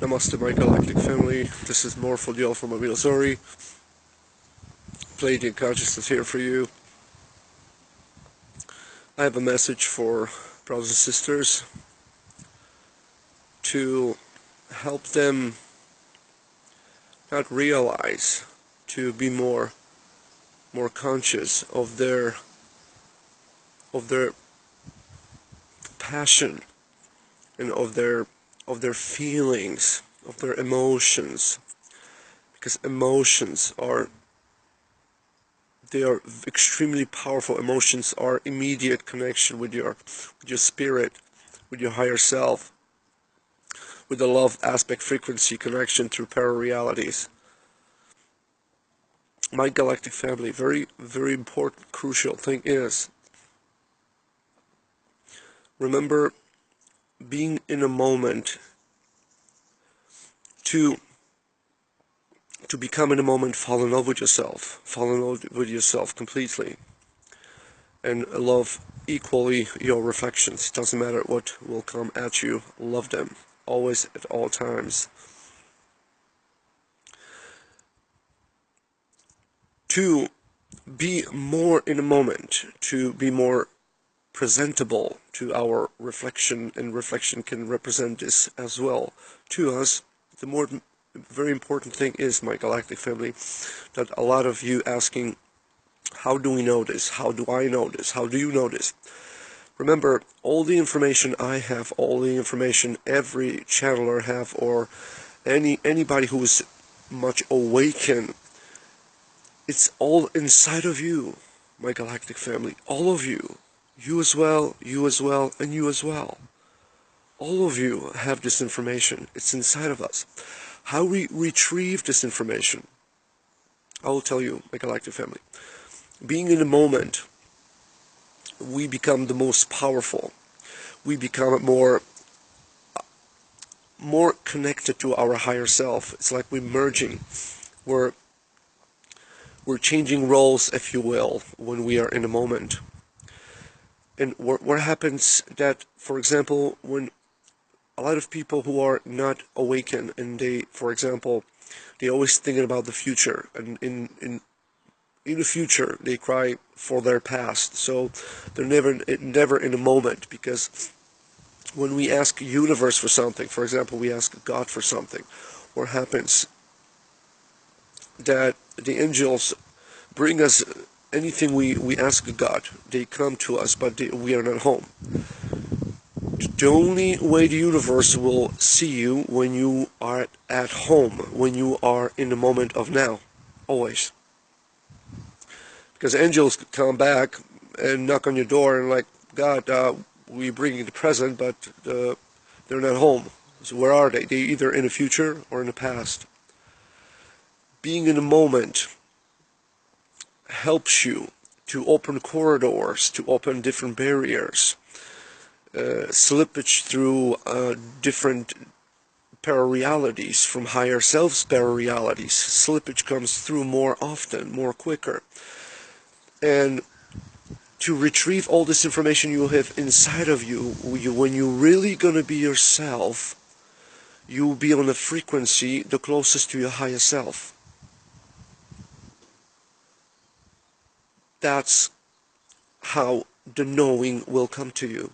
Namaste, my galactic family. This is Mohrephoh from Missouri. Pleiadian consciousness here for you. I have a message for brothers and sisters to help them not realize, to be more conscious of their passion and of their feelings, of their emotions, because emotions are extremely powerful. Emotions are immediate connection with your spirit, with your higher self, with the love aspect frequency connection through para-realities. My galactic family, very, very important, crucial thing is, remember being in a moment, to become in a moment, fall in love with yourself completely, and love equally your reflections. Doesn't matter what will come at you, love them, always, at all times. To be more in a moment, to be more presentable to our reflection, and reflection can represent this as well to us. The very important thing is, my galactic family, that a lot of you asking, how do we know this? How do I know this? How do you know this? Remember, all the information I have, all the information every channeler have, or anybody who is much awakened, it's all inside of you, my galactic family. All of you. You as well, and you as well. All of you have this information. It's inside of us. How we retrieve this information, I will tell you, my galactic family. Being in the moment, we become the most powerful. We become more connected to our higher self. It's like we're merging. We're changing roles, if you will, when we are in a moment. And what happens that, for example, when a lot of people who are not awakened, and they, for example, they always thinking about the future, and in the future they cry for their past, so they're never in a moment. Because when we ask universe for something, for example, we ask God for something, what happens that the angels bring us anything we ask God. They come to us, but we are not home. The only way the universe will see you when you are at home, when you are in the moment of now, always. Because angels come back and knock on your door and like, God, we bring you the present, but they're not home. So where are they? They're either in the future or in the past. Being in the moment helps you to open corridors, to open different barriers, slippage through different para-realities, from higher self's para-realities. Slippage comes through more often, more quicker. And to retrieve all this information you have inside of you, when you're really going to be yourself, you will be on a frequency the closest to your higher self. That's how the knowing will come to you.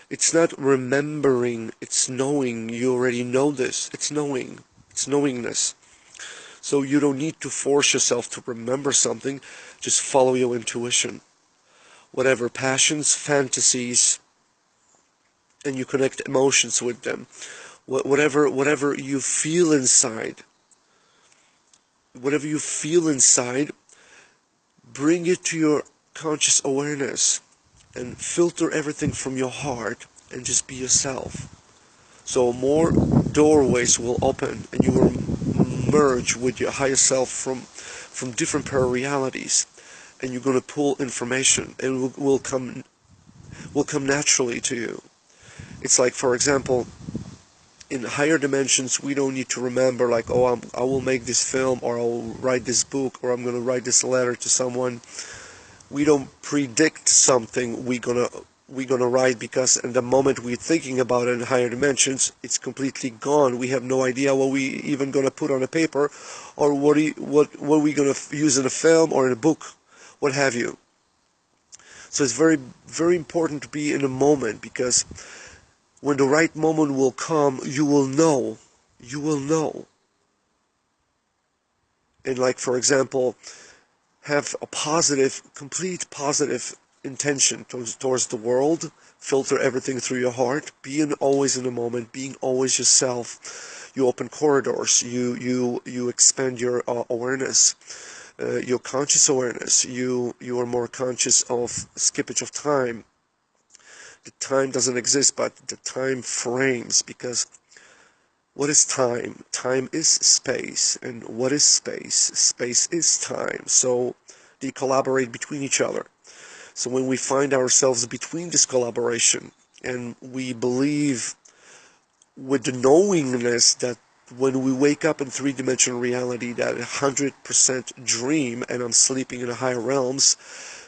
It's not remembering, it's knowing. You already know this. It's knowing. It's knowingness. So you don't need to force yourself to remember something. Just follow your intuition. Whatever passions, fantasies, and you connect emotions with them. Whatever you feel inside. Whatever you feel inside, bring it to your conscious awareness and filter everything from your heart and just be yourself. So more doorways will open and you will merge with your higher self from different para-realities, and you're going to pull information and it will come naturally to you. It's like, for example, in higher dimensions, we don't need to remember like, oh, I will make this film, or I will write this book, or I'm going to write this letter to someone. We don't predict something we're going to we're going to write, because in the moment we're thinking about it in higher dimensions, it's completely gone. We have no idea what we even going to put on a paper, or what we're going to use in a film or in a book, what have you. So it's very, very important to be in a moment, because when the right moment will come, you will know. You will know. And like, for example, have a positive, complete positive intention towards the world. Filter everything through your heart. Being always in the moment, being always yourself. You open corridors. You expand your awareness, your conscious awareness. You are more conscious of skippage of time. The time doesn't exist, but the time frames, because what is time? Time is space. And what is space? Space is time. So they collaborate between each other. So when we find ourselves between this collaboration, and we believe with the knowingness that when we wake up in three-dimensional reality, that 100% dream, and I'm sleeping in the higher realms,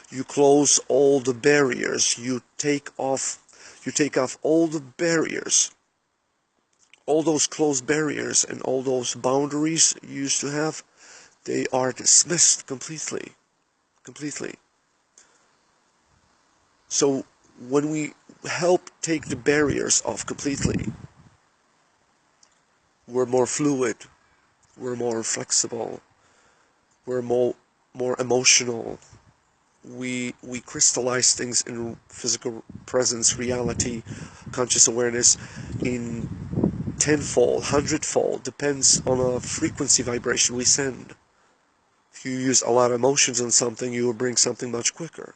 you close all the barriers. You take off all the barriers. All those closed barriers and all those boundaries you used to have, they are dismissed completely. Completely. So when we help take the barriers off completely, we're more fluid, we're more flexible, we're more emotional. We crystallize things in physical presence, reality, conscious awareness in tenfold, hundredfold, depends on a frequency vibration we send. If you use a lot of emotions on something, you will bring something much quicker,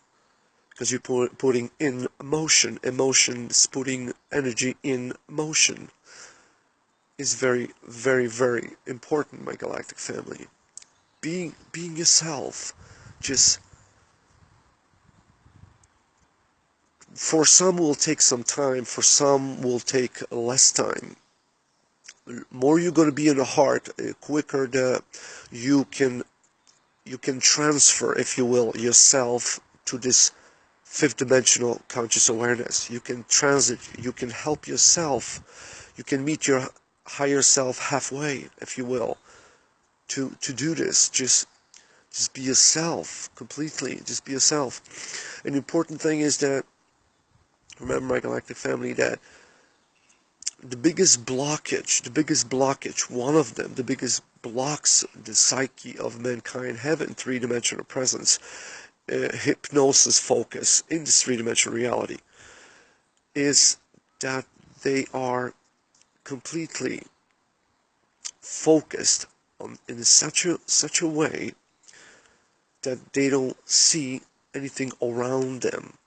because you're putting in motion. Emotions, putting energy in motion, is very, very, very important, my galactic family. Being yourself, just, for some will take some time, for some will take less time. More you're going to be in the heart, quicker you can transfer, if you will, yourself to this fifth dimensional conscious awareness. You can transit, you can help yourself, you can meet your higher self halfway, if you will, to do this. Just be yourself completely. Just be yourself. An important thing is that, remember, my galactic family, that the biggest blockage, one of them, the biggest blocks the psyche of mankind have in three-dimensional presence, hypnosis focus in this three-dimensional reality, is that they are completely focused on, in such a way that they don't see anything around them,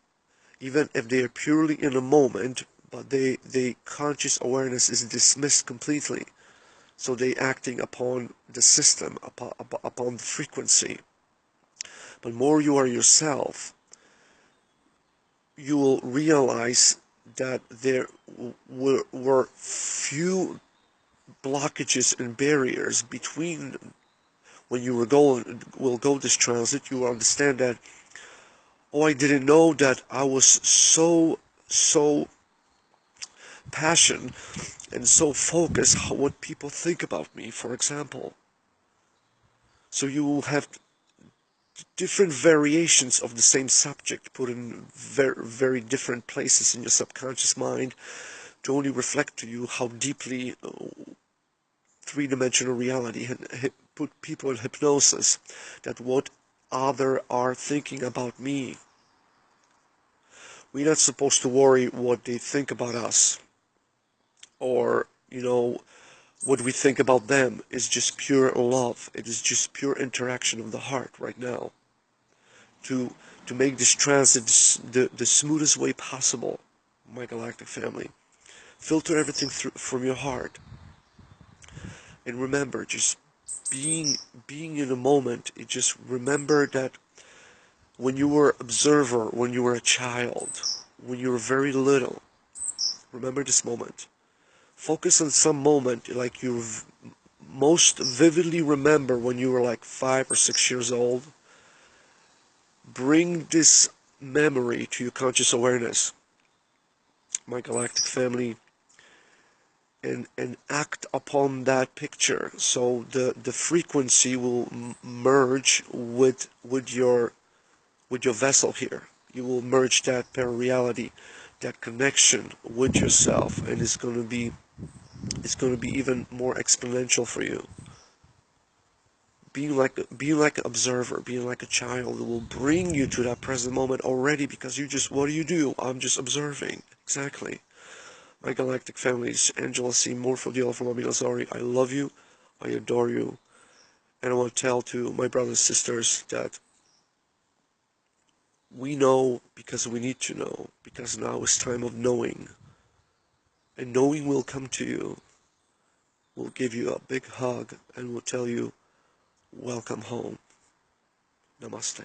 even if they are purely in a moment. But they conscious awareness is dismissed completely. So they acting upon the system, upon the frequency. But more you are yourself, you will realize that there were few blockages and barriers between. When you will go this transit, you will understand that, oh, I didn't know that I was so passionate and so focused what people think about me, for example. So you will have different variations of the same subject put in very, very different places in your subconscious mind, to only reflect to you how deeply three-dimensional reality put people in hypnosis, that what other are thinking about me. We're not supposed to worry what they think about us, or, what we think about them. Is just pure love. It is just pure interaction of the heart right now. To make this transit the smoothest way possible, my galactic family. Filter everything from your heart. And remember, just being in a moment, just remember that when you were observer, when you were a child, when you were very little, remember this moment. Focus on some moment like you most vividly remember when you were like 5 or 6 years old. Bring this memory to your conscious awareness. my galactic family, and act upon that picture. So the frequency will merge with your vessel here. You will merge that para-reality, that connection with yourself, and it's going to be even more exponential for you. Being like an observer, being like a child, will bring you to that present moment already, because what do? I'm just observing. Exactly. My galactic families, Angela C. Mohrephoh from Amilazari, I love you, I adore you, and I want to tell to my brothers and sisters that we know because we need to know, because now is time of knowing, and knowing will come to you, will give you a big hug, and will tell you, welcome home. Namaste.